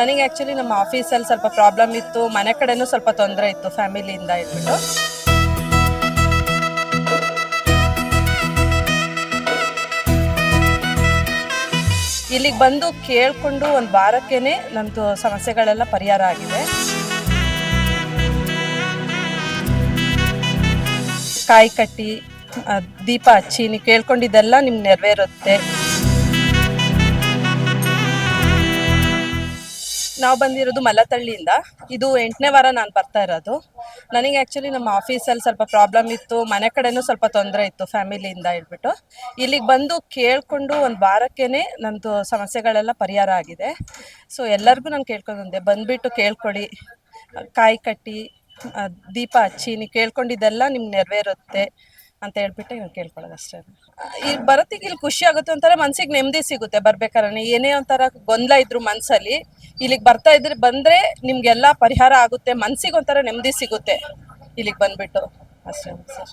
ನನಗೆ ಆ್ಯಕ್ಚುಲಿ ನಮ್ಮ ಆಫೀಸಲ್ಲಿ ಸ್ವಲ್ಪ ಪ್ರಾಬ್ಲಮ್ ಇತ್ತು, ಮನೆ ಕಡೆನೂ ಸ್ವಲ್ಪ ತೊಂದರೆ ಇತ್ತು ಫ್ಯಾಮಿಲಿಯಿಂದ ಇಟ್ಬಿಟ್ಟು. ಇಲ್ಲಿಗೆ ಬಂದು ಕೇಳಿಕೊಂಡು ಒಂದು ವಾರಕ್ಕೇ ನನ್ನದು ಸಮಸ್ಯೆಗಳೆಲ್ಲ ಪರಿಹಾರ ಆಗಿದೆ. ಕಾಯಿ ಕಟ್ಟಿ ದೀಪ ಹಚ್ಚಿ ನೀವು ಕೇಳ್ಕೊಂಡಿದ್ದೆಲ್ಲ ನಿಮ್ಗೆ ನೆರವೇರುತ್ತೆ. ನಾವು ಬಂದಿರೋದು ಮಲ್ಲತಳ್ಳಿಯಿಂದ. ಇದು 8ನೇ ವಾರ ನಾನು ಬರ್ತಾ ಇರೋದು. ನನಗೆ ಆ್ಯಕ್ಚುಲಿ ನಮ್ಮ ಆಫೀಸಲ್ಲಿ ಸ್ವಲ್ಪ ಪ್ರಾಬ್ಲಮ್ ಇತ್ತು, ಮನೆ ಕಡೆನೂ ಸ್ವಲ್ಪ ತೊಂದರೆ ಇತ್ತು ಫ್ಯಾಮಿಲಿಯಿಂದ ಹೇಳ್ಬಿಟ್ಟು. ಇಲ್ಲಿಗೆ ಬಂದು ಕೇಳಿಕೊಂಡು ಒಂದು ವಾರಕ್ಕೇ ನನ್ನದು ಸಮಸ್ಯೆಗಳೆಲ್ಲ ಪರಿಹಾರ ಆಗಿದೆ. ಸೊ ಎಲ್ಲರಿಗೂ ನಾನು ಕೇಳ್ಕೊಂಡೆ, ಬಂದುಬಿಟ್ಟು ಕೇಳ್ಕೊಳ್ಳಿ, ಕಾಯಿ ಕಟ್ಟಿ ದೀಪ ಹಚ್ಚಿ ನೀವು ಕೇಳ್ಕೊಂಡಿದ್ದೆಲ್ಲ ನಿಮ್ಗೆ ನೆರವೇರುತ್ತೆ ಅಂತ ಹೇಳ್ಬಿಟ್ಟು ನಾನು ಕೇಳ್ಕೊಳ್ಳೋದು ಅಷ್ಟೇ. ಈಗ ಬರೋತ್ತಿಗೆ ಇಲ್ಲಿ ಖುಷಿ ಆಗುತ್ತೆ, ಒಂಥರ ಮನ್ಸಿಗೆ ನೆಮ್ಮದಿ ಸಿಗುತ್ತೆ. ಬರ್ಬೇಕಾದ್ರೆ ಏನೇ ಒಂಥರ ಗೊಂದಲ ಇದ್ರು ಮನಸ್ಸಲ್ಲಿ, ಇಲ್ಲಿಗೆ ಬರ್ತಾ ಇದ್ರೆ ಬಂದರೆ ನಿಮಗೆಲ್ಲ ಪರಿಹಾರ ಆಗುತ್ತೆ, ಮನಸ್ಸಿಗೆ ಒಂಥರ ನೆಮ್ಮದಿ ಸಿಗುತ್ತೆ ಇಲ್ಲಿಗೆ ಬಂದುಬಿಟ್ಟು ಅಷ್ಟೇ ಸರ್.